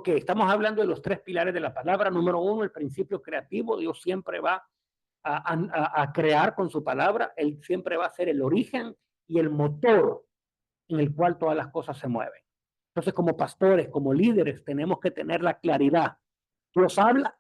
Ok, estamos hablando de los tres pilares de la palabra. Número uno, el principio creativo. Dios siempre va a crear con su palabra. Él siempre va a ser el origen y el motor en el cual todas las cosas se mueven. Entonces, como pastores, como líderes, tenemos que tener la claridad. Dios habla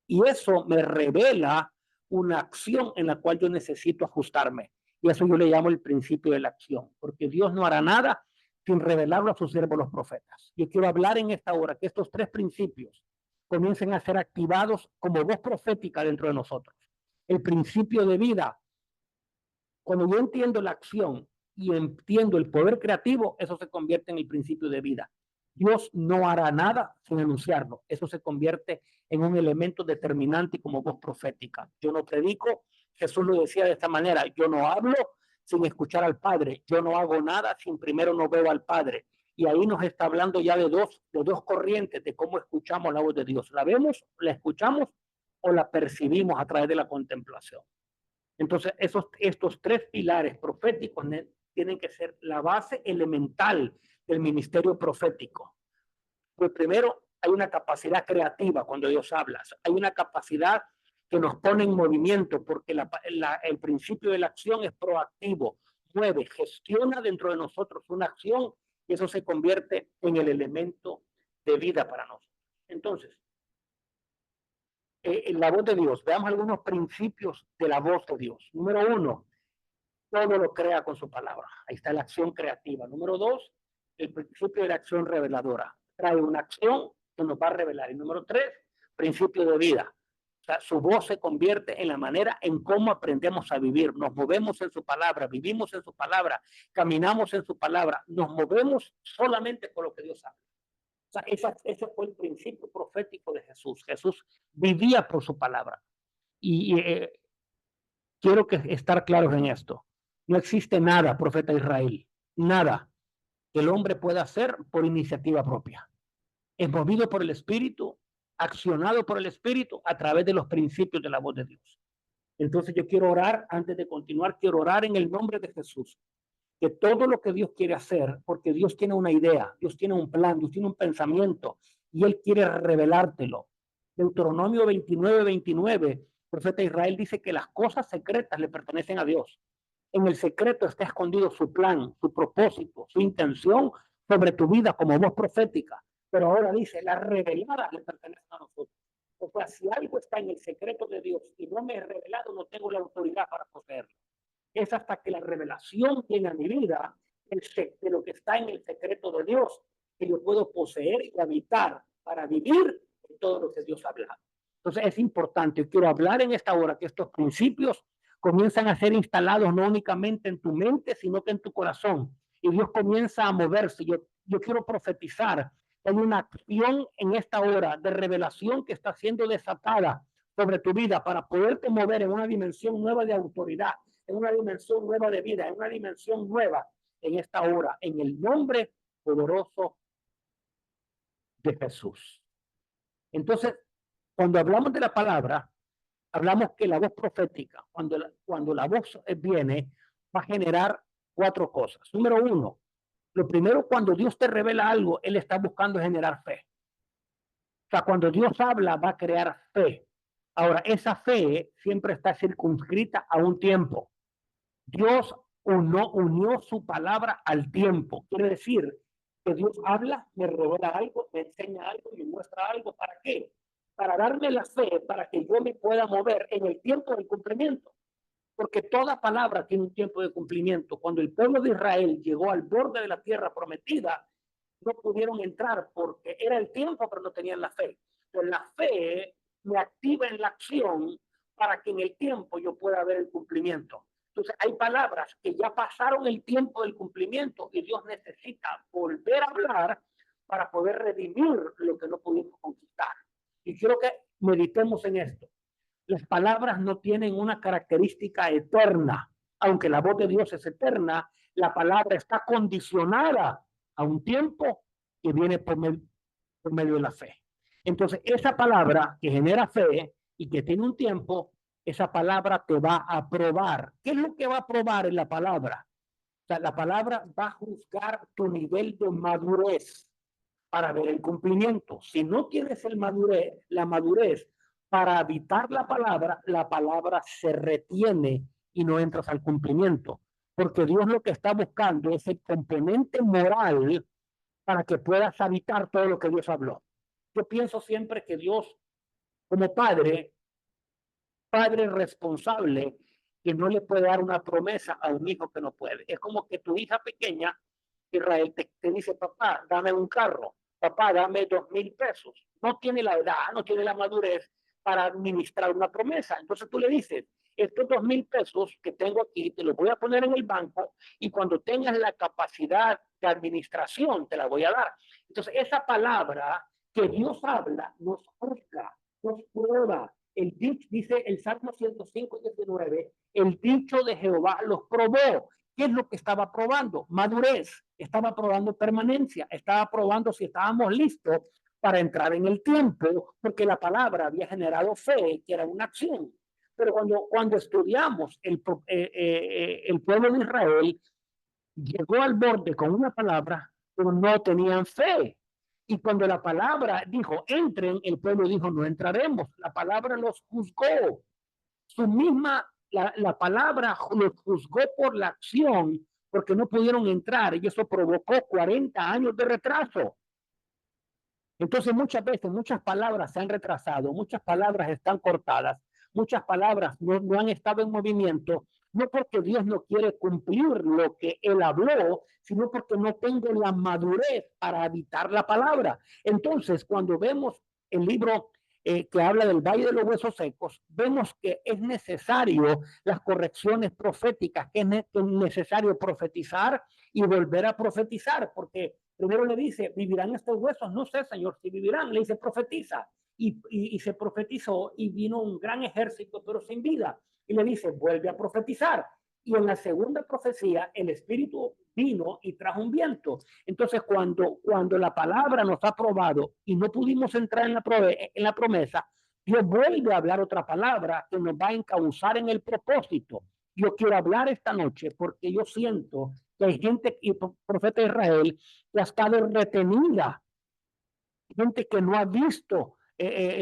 y eso me revela una acción en la cual yo necesito ajustarme. Y eso yo le llamo el principio de la acción, porque Dios no hará nada sin revelarlo a sus siervos los profetas. Yo quiero hablar en esta hora que estos tres principios comiencen a ser activados como voz profética dentro de nosotros. El principio de vida, cuando yo entiendo la acción y entiendo el poder creativo, eso se convierte en el principio de vida. Dios no hará nada sin anunciarlo. Eso se convierte en un elemento determinante como voz profética. Yo no predico, Jesús lo decía de esta manera, yo no hablo sin escuchar al Padre, yo no hago nada sin primero no veo al Padre. Y ahí nos está hablando ya de dos corrientes de cómo escuchamos la voz de Dios. ¿La vemos, la escuchamos o la percibimos a través de la contemplación? Entonces, estos tres pilares proféticos tienen que ser la base elemental del ministerio profético. Pues primero, hay una capacidad creativa cuando Dios habla. Hay una capacidad que nos pone en movimiento porque el principio de la acción es proactivo, mueve, gestiona dentro de nosotros una acción y eso se convierte en el elemento de vida para nosotros. Entonces, la voz de Dios. Veamos algunos principios de la voz de Dios. Número uno, todo lo crea con su palabra. Ahí está la acción creativa. Número dos, el principio de la acción reveladora. Trae una acción que nos va a revelar. Y número tres, principio de vida. O sea, su voz se convierte en la manera en cómo aprendemos a vivir. Nos movemos en su palabra, vivimos en su palabra, caminamos en su palabra, nos movemos solamente por lo que Dios habla. O sea, ese fue el principio profético de Jesús. Jesús vivía por su palabra. Y quiero estar claros en esto. No existe nada, profeta Israel, nada que el hombre pueda hacer por iniciativa propia. Es movido por el Espíritu, accionado por el Espíritu a través de los principios de la voz de Dios. Entonces yo quiero orar, antes de continuar, quiero orar en el nombre de Jesús. Que todo lo que Dios quiere hacer, porque Dios tiene una idea, Dios tiene un plan, Dios tiene un pensamiento y Él quiere revelártelo. Deuteronomio 29:29, profeta Israel dice que las cosas secretas le pertenecen a Dios. En el secreto está escondido su plan, su propósito, su intención sobre tu vida como voz profética. Pero ahora dice, las reveladas le pertenecen a nosotros. O sea, si algo está en el secreto de Dios y no me he revelado, no tengo la autoridad para poseerlo. Es hasta que la revelación viene a mi vida de lo que está en el secreto de Dios, que yo puedo poseer y habitar para vivir en todo lo que Dios ha hablado. Entonces es importante, quiero hablar en esta hora que estos principios comienzan a ser instalados no únicamente en tu mente, sino que en tu corazón. Y Dios comienza a moverse. Yo quiero profetizar. Hay una acción en esta hora de revelación que está siendo desatada sobre tu vida para poderte mover en una dimensión nueva de autoridad, en una dimensión nueva de vida, en una dimensión nueva en esta hora, en el nombre poderoso de Jesús. Entonces, cuando hablamos de la palabra, hablamos que la voz profética, cuando la voz viene, va a generar cuatro cosas. Número uno, lo primero, cuando Dios te revela algo, Él está buscando generar fe. O sea, cuando Dios habla, va a crear fe. Ahora, esa fe siempre está circunscrita a un tiempo. Dios unió su palabra al tiempo. Quiere decir que Dios habla, me revela algo, me enseña algo, me muestra algo. ¿Para qué? Para darme la fe, para que yo me pueda mover en el tiempo del cumplimiento. Porque toda palabra tiene un tiempo de cumplimiento. Cuando el pueblo de Israel llegó al borde de la tierra prometida, no pudieron entrar porque era el tiempo, pero no tenían la fe. Entonces, la fe me activa en la acción para que en el tiempo yo pueda ver el cumplimiento. Entonces, hay palabras que ya pasaron el tiempo del cumplimiento y Dios necesita volver a hablar para poder redimir lo que no pudimos conquistar. Y quiero que meditemos en esto. Las palabras no tienen una característica eterna. Aunque la voz de Dios es eterna, la palabra está condicionada a un tiempo que viene por medio de la fe. Entonces, esa palabra que genera fe y que tiene un tiempo, esa palabra te va a probar. ¿Qué es lo que va a probar en la palabra? O sea, la palabra va a juzgar tu nivel de madurez. para ver el cumplimiento. Si no tienes la madurez para habitar la palabra se retiene y no entras al cumplimiento. Porque Dios lo que está buscando es el componente moral para que puedas habitar todo lo que Dios habló. Yo pienso siempre que Dios, como padre responsable, que no le puede dar una promesa a un hijo que no puede. Es como que tu hija pequeña, Israel, te dice, papá, dame un carro, papá, dame 2,000 pesos. No tiene la edad, no tiene la madurez para administrar una promesa. Entonces tú le dices, estos 2,000 pesos que tengo aquí, te los voy a poner en el banco y cuando tengas la capacidad de administración, te la voy a dar. Entonces esa palabra que Dios habla nos juzga, nos prueba. El dicho, dice el Salmo 105:19, el dicho de Jehová los probó. ¿Qué es lo que estaba probando? Madurez, estaba probando permanencia, estaba probando si estábamos listos para entrar en el tiempo, porque la palabra había generado fe, que era una acción. Pero cuando estudiamos el pueblo de Israel, llegó al borde con una palabra, pero no tenían fe. Y cuando la palabra dijo, entren, el pueblo dijo, no entraremos. La palabra los juzgó. Su misma, la palabra los juzgó por la acción, porque no pudieron entrar y eso provocó 40 años de retraso. Entonces muchas veces, muchas palabras se han retrasado, muchas palabras están cortadas, muchas palabras no han estado en movimiento, no porque Dios no quiere cumplir lo que Él habló, sino porque no tengo la madurez para habitar la palabra. Entonces, cuando vemos el libro que habla del Valle de los Huesos Secos, vemos que es necesario las correcciones proféticas, que es necesario profetizar y volver a profetizar, porque primero le dice, ¿vivirán estos huesos? No sé, Señor, si vivirán. Le dice, profetiza. Y se profetizó y vino un gran ejército, pero sin vida. Y le dice, vuelve a profetizar. Y en la segunda profecía, el Espíritu vino y trajo un viento. Entonces, cuando la palabra nos ha probado y no pudimos entrar en la promesa, Dios vuelve a hablar otra palabra que nos va a encauzar en el propósito. Yo quiero hablar esta noche porque yo siento que hay gente, y profeta de Israel, que ha estado retenida, gente que no ha visto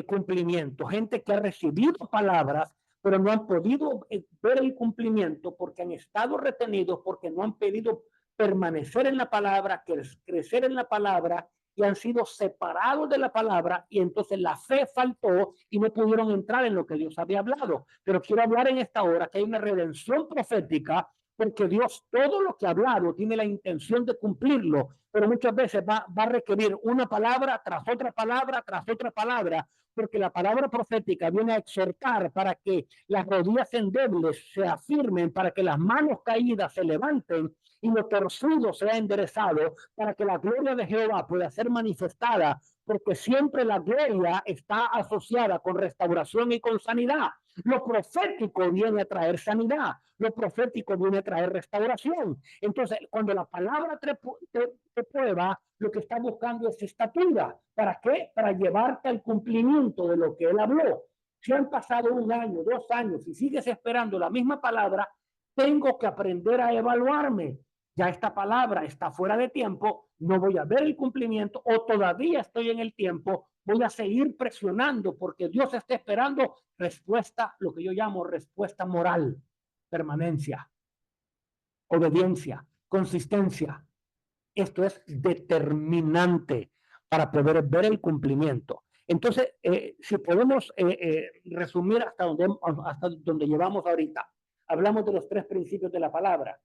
cumplimiento, gente que ha recibido palabras, pero no han podido ver el cumplimiento porque han estado retenidos, porque no han pedido permanecer en la palabra, crecer en la palabra y han sido separados de la palabra y entonces la fe faltó y no pudieron entrar en lo que Dios había hablado. Pero quiero hablar en esta hora que hay una redención profética porque Dios todo lo que ha hablado tiene la intención de cumplirlo, pero muchas veces va a requerir una palabra tras otra palabra, tras otra palabra, porque la palabra profética viene a exhortar para que las rodillas endebles se afirmen, para que las manos caídas se levanten y lo torcido sea enderezado, para que la gloria de Jehová pueda ser manifestada, porque siempre la gloria está asociada con restauración y con sanidad. Lo profético viene a traer sanidad, lo profético viene a traer restauración. Entonces, cuando la palabra te prueba, lo que está buscando es estatura. ¿Para qué? Para llevarte al cumplimiento de lo que él habló. Si han pasado 1 año, 2 años y sigues esperando la misma palabra, tengo que aprender a evaluarme. Ya esta palabra está fuera de tiempo, no voy a ver el cumplimiento o todavía estoy en el tiempo, voy a seguir presionando porque Dios está esperando respuesta, lo que yo llamo respuesta moral, permanencia, obediencia, consistencia. Esto es determinante para poder ver el cumplimiento. Entonces, si podemos resumir hasta donde llevamos ahorita, hablamos de los 3 principios de la palabra.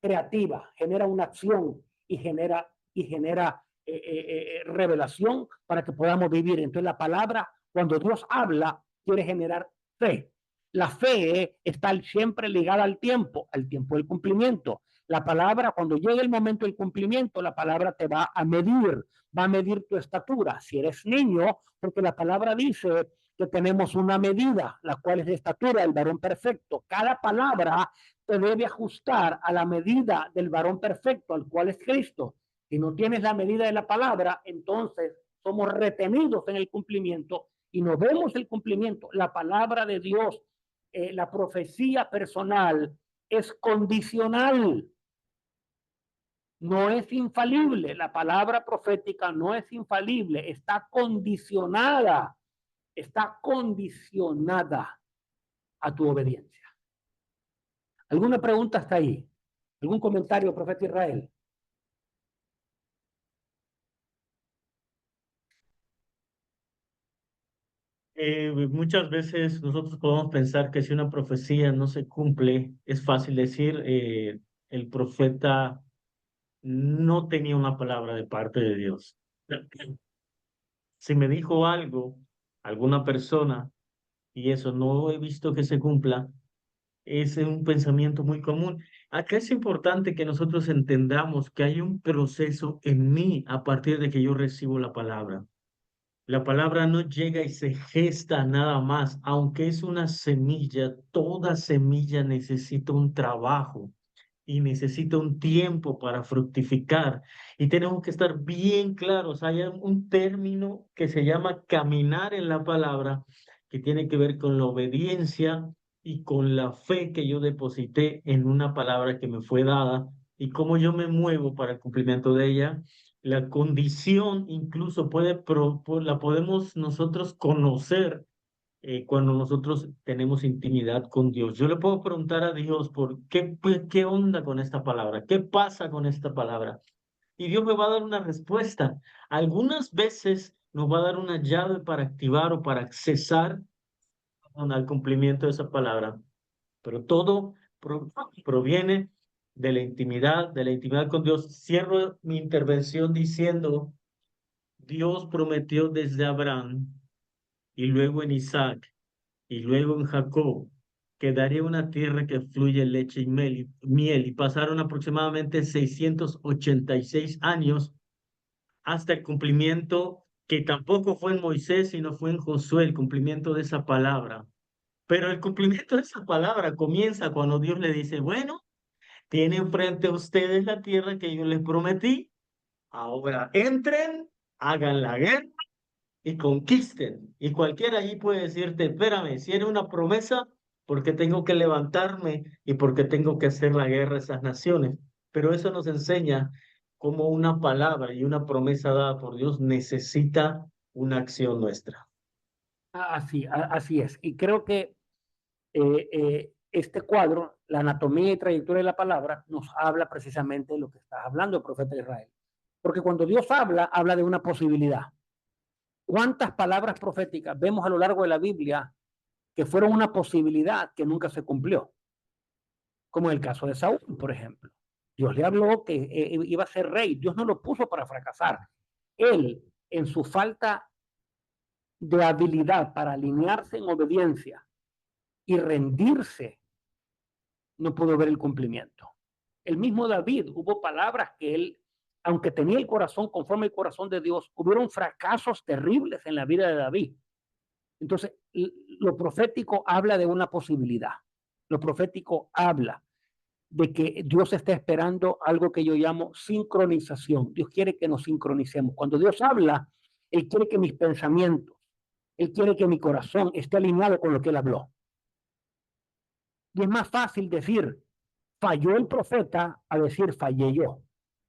Creativa, genera una acción y genera revelación para que podamos vivir. Entonces la palabra, cuando Dios habla, quiere generar fe. La fe está siempre ligada al tiempo del cumplimiento. La palabra, cuando llegue el momento del cumplimiento, la palabra te va a medir tu estatura. Si eres niño, porque la palabra dice que tenemos una medida, la cual es la estatura del varón perfecto. Cada palabra te debe ajustar a la medida del varón perfecto, al cual es Cristo. Si no tienes la medida de la palabra, entonces somos retenidos en el cumplimiento y no vemos el cumplimiento. La palabra de Dios, la profecía personal es condicional. No es infalible. La palabra profética no es infalible. Está condicionada. Está condicionada a tu obediencia. ¿Alguna pregunta hasta ahí? ¿Algún comentario, profeta Israel? Muchas veces nosotros podemos pensar que si una profecía no se cumple, es fácil decir, el profeta no tenía una palabra de parte de Dios. Si me dijo algo, alguna persona, y eso no he visto que se cumpla, es un pensamiento muy común. Acá es importante que nosotros entendamos que hay un proceso en mí a partir de que yo recibo la palabra. La palabra no llega y se gesta nada más, aunque es una semilla, toda semilla necesita un trabajo y necesita un tiempo para fructificar. Y tenemos que estar bien claros. Hay un término que se llama caminar en la palabra, que tiene que ver con la obediencia y con la fe que yo deposité en una palabra que me fue dada y cómo yo me muevo para el cumplimiento de ella. La condición incluso la podemos nosotros conocer cuando nosotros tenemos intimidad con Dios. Yo le puedo preguntar a Dios por qué onda con esta palabra, qué pasa con esta palabra. Y Dios me va a dar una respuesta. Algunas veces nos va a dar una llave para activar o para accesar al cumplimiento de esa palabra, pero todo proviene de la intimidad con Dios. Cierro mi intervención diciendo, Dios prometió desde Abraham y luego en Isaac y luego en Jacob, que daría una tierra que fluye leche y miel, y pasaron aproximadamente 686 años hasta el cumplimiento que tampoco fue en Moisés, sino fue en Josué, el cumplimiento de esa palabra. Pero el cumplimiento de esa palabra comienza cuando Dios le dice, bueno, tienen frente a ustedes la tierra que yo les prometí, ahora entren, hagan la guerra y conquisten. Y cualquiera allí puede decirte, espérame, si era una promesa, ¿por qué tengo que levantarme y por qué tengo que hacer la guerra a esas naciones? Pero eso nos enseña cómo una palabra y una promesa dada por Dios necesita una acción nuestra. Así es. Y creo que este cuadro, la anatomía y trayectoria de la palabra, nos habla precisamente de lo que estás hablando, profeta de Israel. Porque cuando Dios habla, habla de una posibilidad. ¿Cuántas palabras proféticas vemos a lo largo de la Biblia que fueron una posibilidad que nunca se cumplió? Como en el caso de Saúl, por ejemplo. Dios le habló que iba a ser rey. Dios no lo puso para fracasar. Él, en su falta de habilidad para alinearse en obediencia y rendirse, no pudo ver el cumplimiento. El mismo David, hubo palabras que él, aunque tenía el corazón conforme al corazón de Dios, hubieron fracasos terribles en la vida de David. Entonces, lo profético habla de una posibilidad. Lo profético habla de que Dios está esperando algo que yo llamo sincronización. Dios quiere que nos sincronicemos. Cuando Dios habla, Él quiere que mis pensamientos, Él quiere que mi corazón esté alineado con lo que Él habló. Y es más fácil decir, falló el profeta, a decir, fallé yo.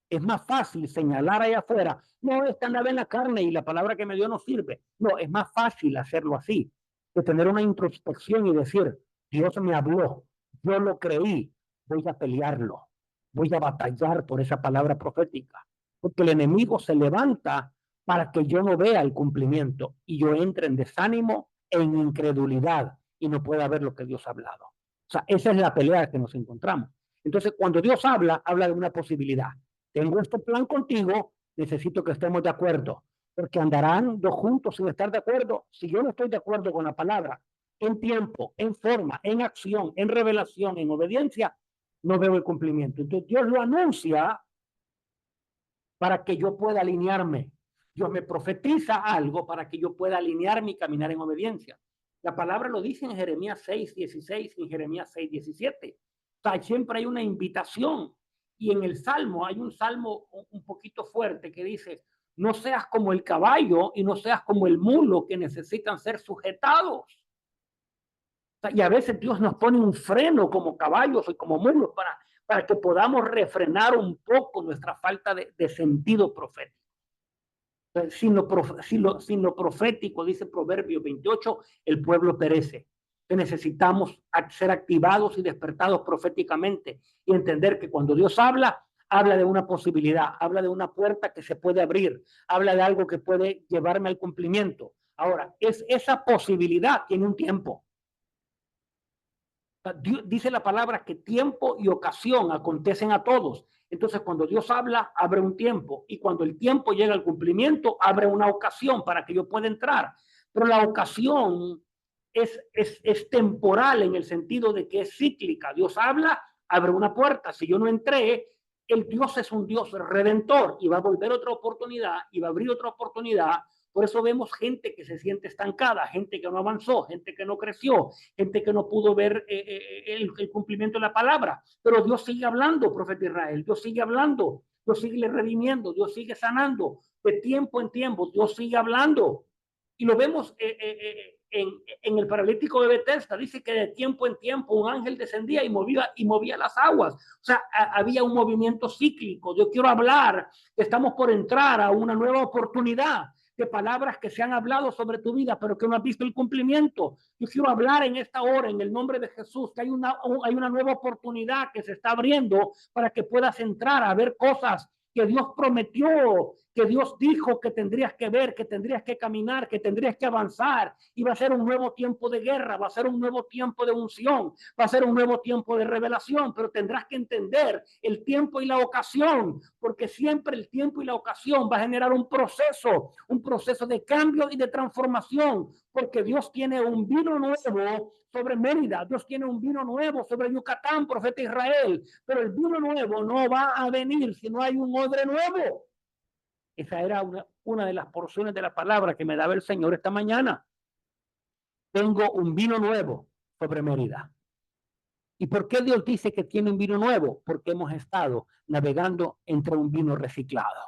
Es más fácil señalar allá afuera, no, esta andaba en la carne y la palabra que me dio no sirve. No, es más fácil hacerlo así, que tener una introspección y decir, Dios me habló, yo lo creí, voy a pelearlo, voy a batallar por esa palabra profética, porque el enemigo se levanta para que yo no vea el cumplimiento y yo entre en desánimo, en incredulidad y no pueda ver lo que Dios ha hablado. O sea, esa es la pelea que nos encontramos. Entonces, cuando Dios habla, habla de una posibilidad. Tengo este plan contigo, necesito que estemos de acuerdo, porque andarán dos juntos sin estar de acuerdo. Si yo no estoy de acuerdo con la palabra, en tiempo, en forma, en acción, en revelación, en obediencia, no veo el cumplimiento. Entonces Dios lo anuncia para que yo pueda alinearme. Dios me profetiza algo para que yo pueda alinearme y caminar en obediencia. La palabra lo dice en Jeremías 6:16 y en Jeremías 6:17. O sea, siempre hay una invitación. Y en el Salmo, hay un salmo un poquito fuerte que dice, no seas como el caballo y no seas como el mulo que necesitan ser sujetados. O sea, y a veces Dios nos pone un freno como caballos y como mulos para que podamos refrenar un poco nuestra falta de sentido profético. Sin lo profético, dice Proverbios 28, el pueblo perece. Necesitamos ser activados y despertados proféticamente y entender que cuando Dios habla, habla de una posibilidad, habla de una puerta que se puede abrir, habla de algo que puede llevarme al cumplimiento. Ahora, esa posibilidad tiene un tiempo. Dice la palabra que tiempo y ocasión acontecen a todos. Entonces, cuando Dios habla, abre un tiempo. Y cuando el tiempo llega al cumplimiento, abre una ocasión para que yo pueda entrar. Pero la ocasión es temporal en el sentido de que es cíclica. Dios habla, abre una puerta. Si yo no entré, el Dios es un Dios redentor y va a volver otra oportunidad y va a abrir otra oportunidad. Por eso vemos gente que se siente estancada, gente que no avanzó, gente que no creció, gente que no pudo ver el cumplimiento de la palabra. Pero Dios sigue hablando, profeta Israel, Dios sigue hablando, Dios sigue redimiendo, Dios sigue sanando. De tiempo en tiempo, Dios sigue hablando. Y lo vemos en el paralítico de Betesda. Dice que de tiempo en tiempo un ángel descendía y movía las aguas. O sea, había un movimiento cíclico. Yo quiero hablar que estamos por entrar a una nueva oportunidad de palabras que se han hablado sobre tu vida, pero que no has visto el cumplimiento. Yo quiero hablar en esta hora, en el nombre de Jesús, que hay una nueva oportunidad que se está abriendo para que puedas entrar a ver cosas que Dios prometió, que Dios dijo que tendrías que ver, que tendrías que caminar, que tendrías que avanzar. Y va a ser un nuevo tiempo de guerra, va a ser un nuevo tiempo de unción, va a ser un nuevo tiempo de revelación, pero tendrás que entender el tiempo y la ocasión, porque siempre el tiempo y la ocasión va a generar un proceso de cambio y de transformación, porque Dios tiene un vino nuevo sobre Mérida, Dios tiene un vino nuevo sobre Yucatán, profeta Israel, pero el vino nuevo no va a venir si no hay un odre nuevo. Esa era una de las porciones de la palabra que me daba el Señor esta mañana. Tengo un vino nuevo sobre Mérida. ¿Y por qué Dios dice que tiene un vino nuevo? Porque hemos estado navegando entre un vino reciclado.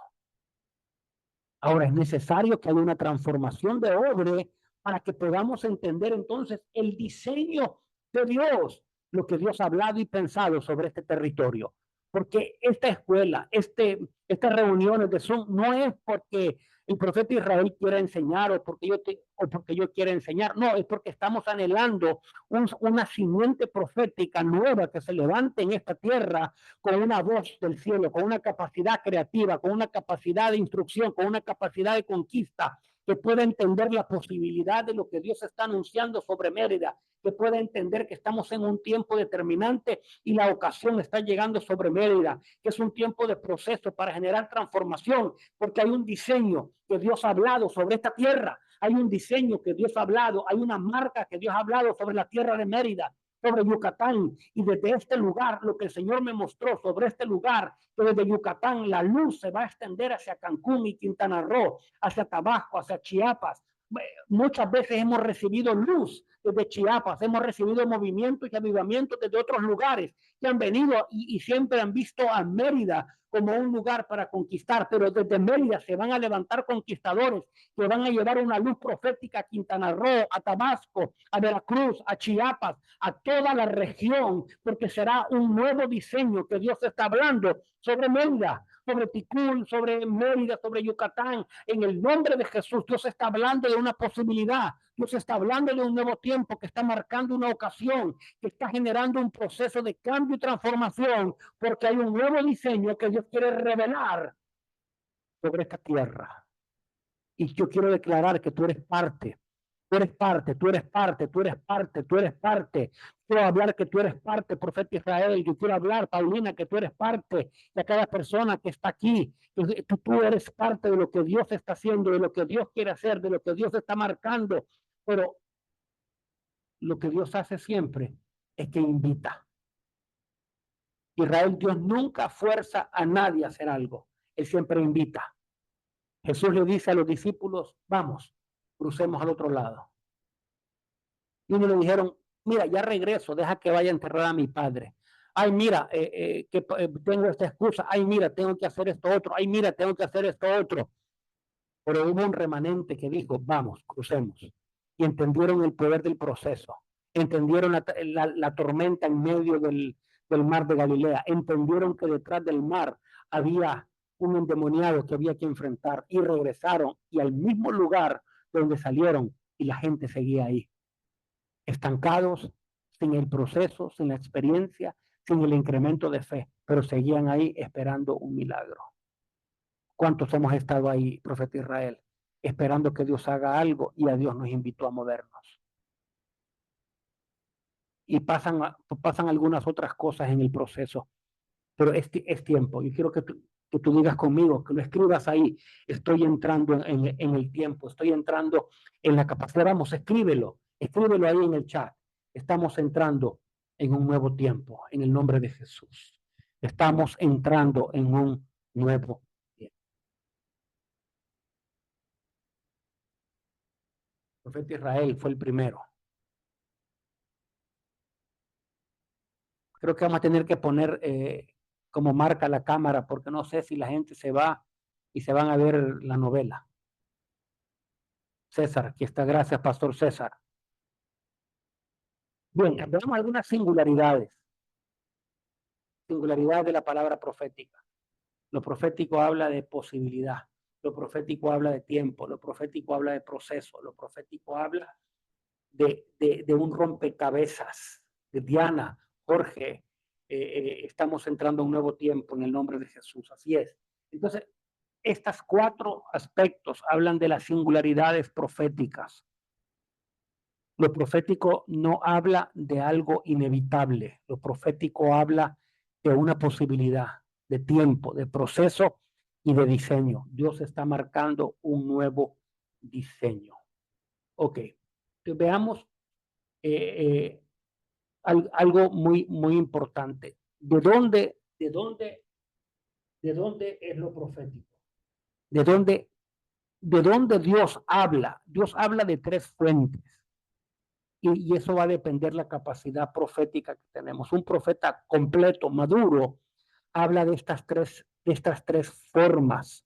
Ahora es necesario que haya una transformación de odre para que podamos entender entonces el diseño de Dios, lo que Dios ha hablado y pensado sobre este territorio. Porque esta escuela, estas reuniones de Zoom no es porque el profeta Israel quiera enseñar o porque yo quiera enseñar, no, es porque estamos anhelando una simiente profética nueva que se levante en esta tierra con una voz del cielo, con una capacidad creativa, con una capacidad de instrucción, con una capacidad de conquista, que pueda entender la posibilidad de lo que Dios está anunciando sobre Mérida, que pueda entender que estamos en un tiempo determinante y la ocasión está llegando sobre Mérida, que es un tiempo de proceso para generar transformación, porque hay un diseño que Dios ha hablado sobre esta tierra, hay un diseño que Dios ha hablado, hay una marca que Dios ha hablado sobre la tierra de Mérida, sobre Yucatán, y desde este lugar, lo que el Señor me mostró sobre este lugar, que desde Yucatán la luz se va a extender hacia Cancún y Quintana Roo, hacia Tabasco, hacia Chiapas. Muchas veces hemos recibido luz desde Chiapas, hemos recibido movimientos y avivamientos desde otros lugares que han venido y siempre han visto a Mérida como un lugar para conquistar, pero desde Mérida se van a levantar conquistadores que van a llevar una luz profética a Quintana Roo, a Tabasco, a Veracruz, a Chiapas, a toda la región, porque será un nuevo diseño que Dios está hablando sobre Mérida, sobre Ticul, sobre Mérida, sobre Yucatán. En el nombre de Jesús, Dios está hablando de una posibilidad, Dios está hablando de un nuevo tiempo que está marcando una ocasión, que está generando un proceso de cambio y transformación, porque hay un nuevo diseño que Dios quiere revelar sobre esta tierra. Y yo quiero declarar que tú eres parte. Tú eres parte, tú eres parte, tú eres parte, tú eres parte. Quiero hablar que tú eres parte, profeta Israel. Yo quiero hablar, Paulina, que tú eres parte de cada persona que está aquí. Tú eres parte de lo que Dios está haciendo, de lo que Dios quiere hacer, de lo que Dios está marcando. Pero lo que Dios hace siempre es que invita. Israel, Dios nunca fuerza a nadie a hacer algo. Él siempre invita. Jesús le dice a los discípulos, vamos, crucemos al otro lado. Y uno le dijeron, mira, ya regreso, deja que vaya a enterrar a mi padre. Ay, mira, tengo esta excusa. Ay, mira, tengo que hacer esto otro. Ay, mira, tengo que hacer esto otro. Pero hubo un remanente que dijo, vamos, crucemos. Y entendieron el poder del proceso. Entendieron la tormenta en medio del mar de Galilea. Entendieron que detrás del mar había un endemoniado que había que enfrentar y regresaron y al mismo lugar donde salieron y la gente seguía ahí, estancados, sin el proceso, sin la experiencia, sin el incremento de fe, pero seguían ahí esperando un milagro. ¿Cuántos hemos estado ahí, profeta Israel, esperando que Dios haga algo y a Dios nos invitó a movernos? Y pasan algunas otras cosas en el proceso, pero es tiempo. Yo quiero que tú digas conmigo, que lo escribas ahí. Estoy entrando en el tiempo, estoy entrando en la capacidad. Vamos, escríbelo ahí en el chat. Estamos entrando en un nuevo tiempo, en el nombre de Jesús. Estamos entrando en un nuevo tiempo. El profeta Israel fue el primero. Creo que vamos a tener que poner como marca la cámara, porque no sé si la gente se va y se van a ver la novela. César, aquí está, gracias, Pastor César. Bien, veamos algunas singularidades. Singularidades de la palabra profética. Lo profético habla de posibilidad. Lo profético habla de tiempo. Lo profético habla de proceso. Lo profético habla de un rompecabezas. De Diana, Jorge, estamos entrando a un nuevo tiempo en el nombre de Jesús. Así es. Entonces, estos 4 aspectos hablan de las singularidades proféticas. Lo profético no habla de algo inevitable. Lo profético habla de una posibilidad, de tiempo, de proceso y de diseño. Dios está marcando un nuevo diseño. Ok. Entonces, veamos algo muy importante. ¿De dónde es lo profético? ¿De dónde Dios habla? Dios habla de 3 fuentes. Y eso va a depender la capacidad profética que tenemos. Un profeta completo, maduro, habla de estas tres formas.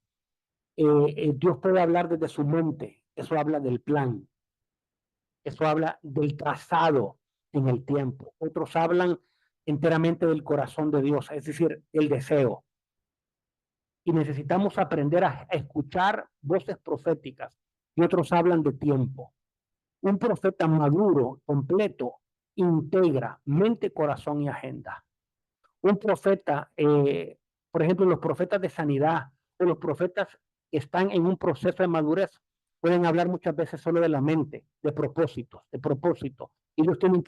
Dios puede hablar desde su mente. Eso habla del plan. Eso habla del trazado en el tiempo. Otros hablan enteramente del corazón de Dios, es decir, el deseo. Y necesitamos aprender a escuchar voces proféticas. Y otros hablan de tiempo. Un profeta maduro, completo, integra mente, corazón y agenda. Un profeta, por ejemplo, los profetas de sanidad o los profetas que están en un proceso de madurez pueden hablar muchas veces solo de la mente, de propósito. Ellos tienen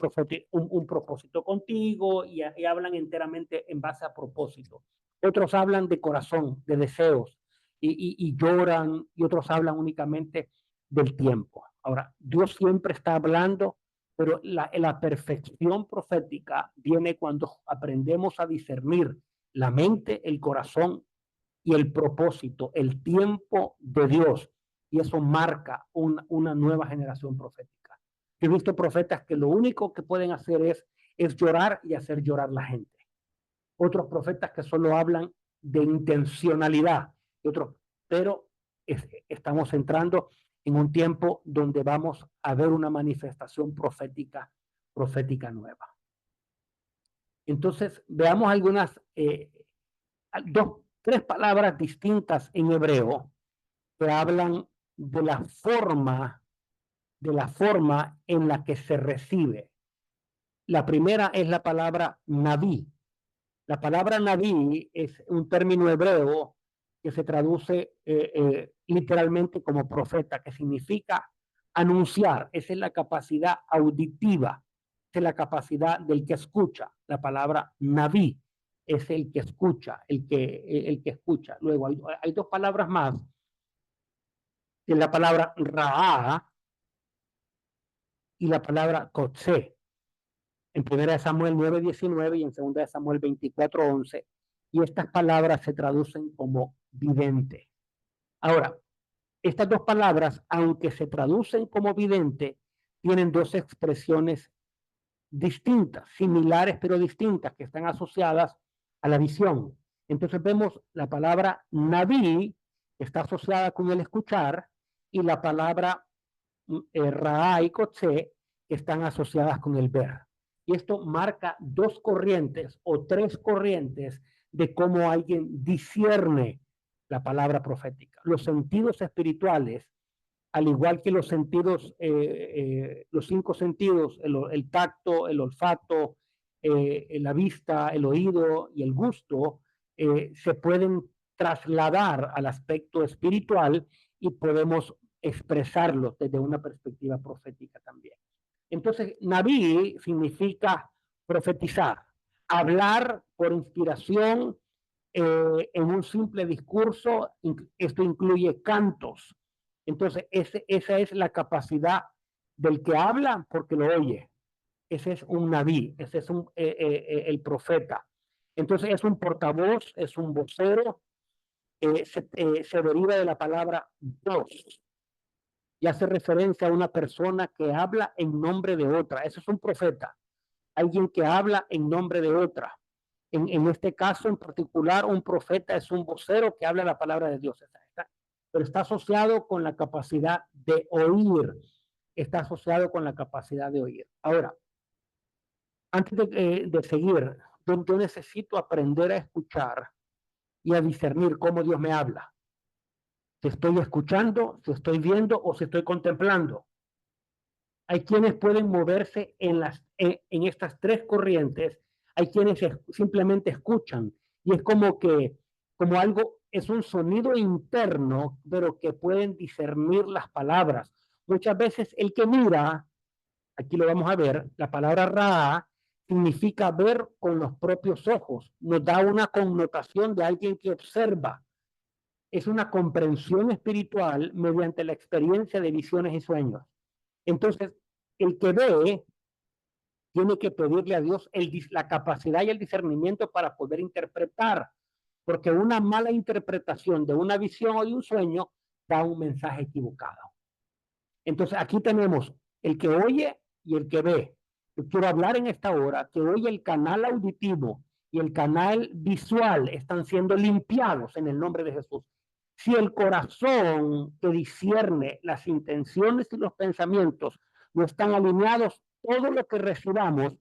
un propósito contigo y hablan enteramente en base a propósito. Otros hablan de corazón, de deseos y lloran, y otros hablan únicamente del tiempo. Ahora, Dios siempre está hablando, pero la perfección profética viene cuando aprendemos a discernir la mente, el corazón y el propósito, el tiempo de Dios. Y eso marca una nueva generación profética. He visto profetas que lo único que pueden hacer es llorar y hacer llorar la gente. Otros profetas que solo hablan de intencionalidad. Pero estamos entrando en un tiempo donde vamos a ver una manifestación profética nueva. Entonces, veamos algunas, 3 palabras distintas en hebreo que hablan de la forma en la que se recibe. La primera es la palabra naví. La palabra naví es un término hebreo que se traduce literalmente como profeta, que significa anunciar. Esa es la capacidad auditiva, esa es la capacidad del que escucha. La palabra naví es el que escucha, el que escucha. Luego hay 2 palabras más, que es la palabra raá y la palabra kotsé. En 1 Samuel 9:19 y en 2 Samuel 24:11. Y estas palabras se traducen como vidente. Ahora, estas 2 palabras, aunque se traducen como vidente, tienen 2 expresiones distintas, similares pero distintas, que están asociadas a la visión. Entonces vemos la palabra naví, que está asociada con el escuchar, y la palabra raá y kotsé, que están asociadas con el ver. Y esto marca dos corrientes o tres corrientes de cómo alguien discierne la palabra profética. Los sentidos espirituales, al igual que los sentidos, los cinco sentidos, el tacto, el olfato, la vista, el oído y el gusto, se pueden trasladar al aspecto espiritual y podemos expresarlo desde una perspectiva profética también. Entonces, Naví significa profetizar, hablar por inspiración en un simple discurso. Esto incluye cantos. Entonces, esa es la capacidad del que habla porque lo oye. Ese es un Naví, ese es el profeta. Entonces, es un portavoz, es un vocero, se deriva de la palabra voz y hace referencia a una persona que habla en nombre de otra. Eso es un profeta, alguien que habla en nombre de otra. En este caso en particular, un profeta es un vocero que habla la palabra de Dios. Pero está asociado con la capacidad de oír. Está asociado con la capacidad de oír. Ahora, antes de seguir, yo necesito aprender a escuchar y a discernir cómo Dios me habla. Si estoy escuchando, si estoy viendo o si estoy contemplando. Hay quienes pueden moverse en estas tres corrientes. Hay quienes simplemente escuchan y es como algo, es un sonido interno, pero que pueden discernir las palabras. Muchas veces el que mira, aquí lo vamos a ver, la palabra ra significa ver con los propios ojos. Nos da una connotación de alguien que observa. Es una comprensión espiritual mediante la experiencia de visiones y sueños. Entonces, el que ve tiene que pedirle a Dios la capacidad y el discernimiento para poder interpretar, porque una mala interpretación de una visión o de un sueño da un mensaje equivocado. Entonces, aquí tenemos el que oye y el que ve. Yo quiero hablar en esta hora que hoy el canal auditivo y el canal visual están siendo limpiados en el nombre de Jesús. Si el corazón que discierne las intenciones y los pensamientos no están alineados, todo lo que recibamos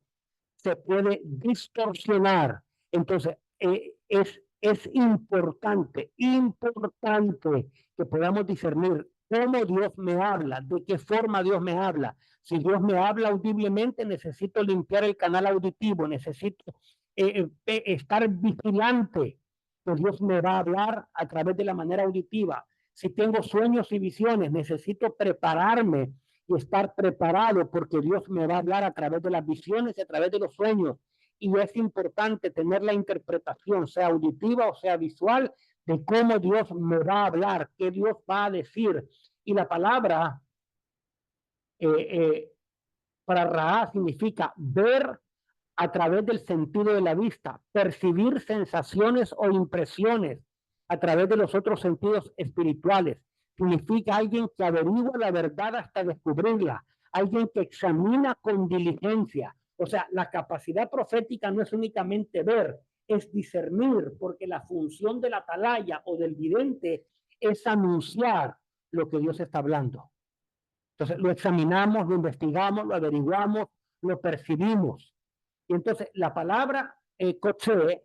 se puede distorsionar. Entonces, es importante que podamos discernir cómo Dios me habla, de qué forma Dios me habla. Si Dios me habla audiblemente, necesito limpiar el canal auditivo, necesito estar vigilante que Dios me va a hablar a través de la manera auditiva. Si tengo sueños y visiones, necesito prepararme y estar preparado porque Dios me va a hablar a través de las visiones y a través de los sueños. Y es importante tener la interpretación, sea auditiva o sea visual, de cómo Dios me va a hablar, qué Dios va a decir. Y la palabra para Ra significa ver a través del sentido de la vista, percibir sensaciones o impresiones a través de los otros sentidos espirituales. Significa alguien que averigua la verdad hasta descubrirla, alguien que examina con diligencia. O sea, la capacidad profética no es únicamente ver, es discernir, porque la función del atalaya o del vidente es anunciar lo que Dios está hablando. Entonces, lo examinamos, lo investigamos, lo averiguamos, lo percibimos. Y entonces, la palabra coche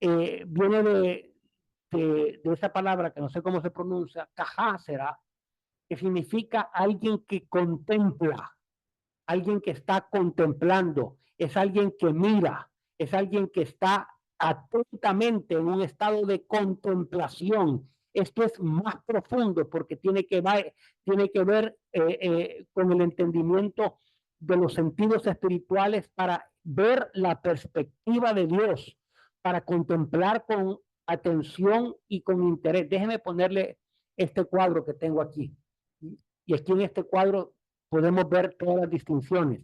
viene de esa palabra que no sé cómo se pronuncia, cajásera, que significa alguien que contempla, alguien que está contemplando, es alguien que mira, es alguien que está atentamente en un estado de contemplación. Esto es más profundo porque tiene que ver con el entendimiento de los sentidos espirituales para ver la perspectiva de Dios, para contemplar con atención y con interés. Déjeme ponerle este cuadro que tengo aquí. Y aquí en este cuadro podemos ver todas las distinciones.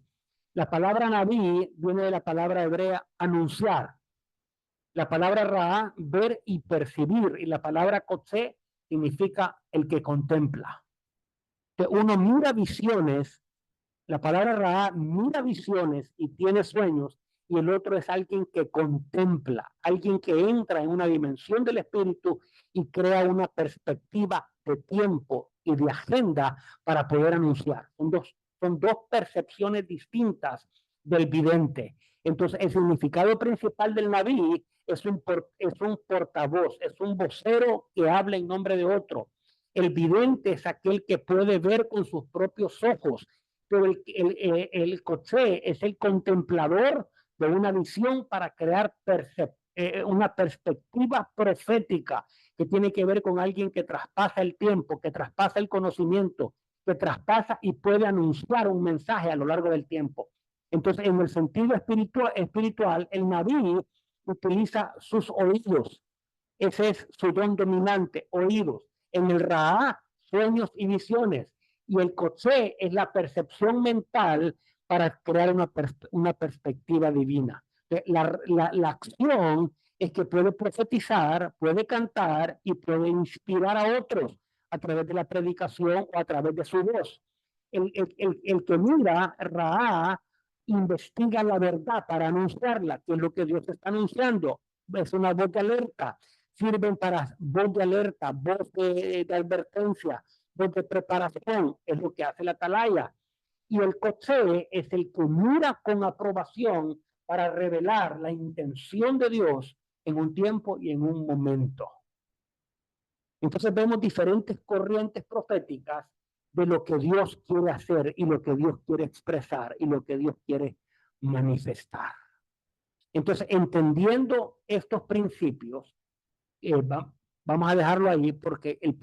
La palabra Naví viene de la palabra hebrea anunciar. La palabra Ra, ver y percibir. Y la palabra Kotse significa el que contempla. Que uno mira visiones, la palabra Ra mira visiones y tiene sueños, y el otro es alguien que contempla, alguien que entra en una dimensión del espíritu y crea una perspectiva de tiempo y de agenda para poder anunciar. Son dos percepciones distintas del vidente. Entonces, el significado principal del Naví es un portavoz, es un vocero que habla en nombre de otro. El vidente es aquel que puede ver con sus propios ojos, pero el coché es el contemplador de una visión para crear una perspectiva profética que tiene que ver con alguien que traspasa el tiempo, que traspasa el conocimiento, que traspasa y puede anunciar un mensaje a lo largo del tiempo. Entonces, en el sentido espiritual, el Naví utiliza sus oídos. Ese es su don dominante, oídos. En el Raá, sueños y visiones. Y el Koché es la percepción mental para crear una perspectiva divina. La acción es que puede profetizar, puede cantar y puede inspirar a otros a través de la predicación o a través de su voz. El que mira Raá investiga la verdad para anunciarla, que es lo que Dios está anunciando. Es una voz de alerta. Sirven para voz de alerta, voz de advertencia, voz de preparación, es lo que hace la atalaya. Y el coche es el que mira con aprobación para revelar la intención de Dios en un tiempo y en un momento. Entonces vemos diferentes corrientes proféticas de lo que Dios quiere hacer y lo que Dios quiere expresar y lo que Dios quiere manifestar. Entonces, entendiendo estos principios, vamos a dejarlo ahí porque el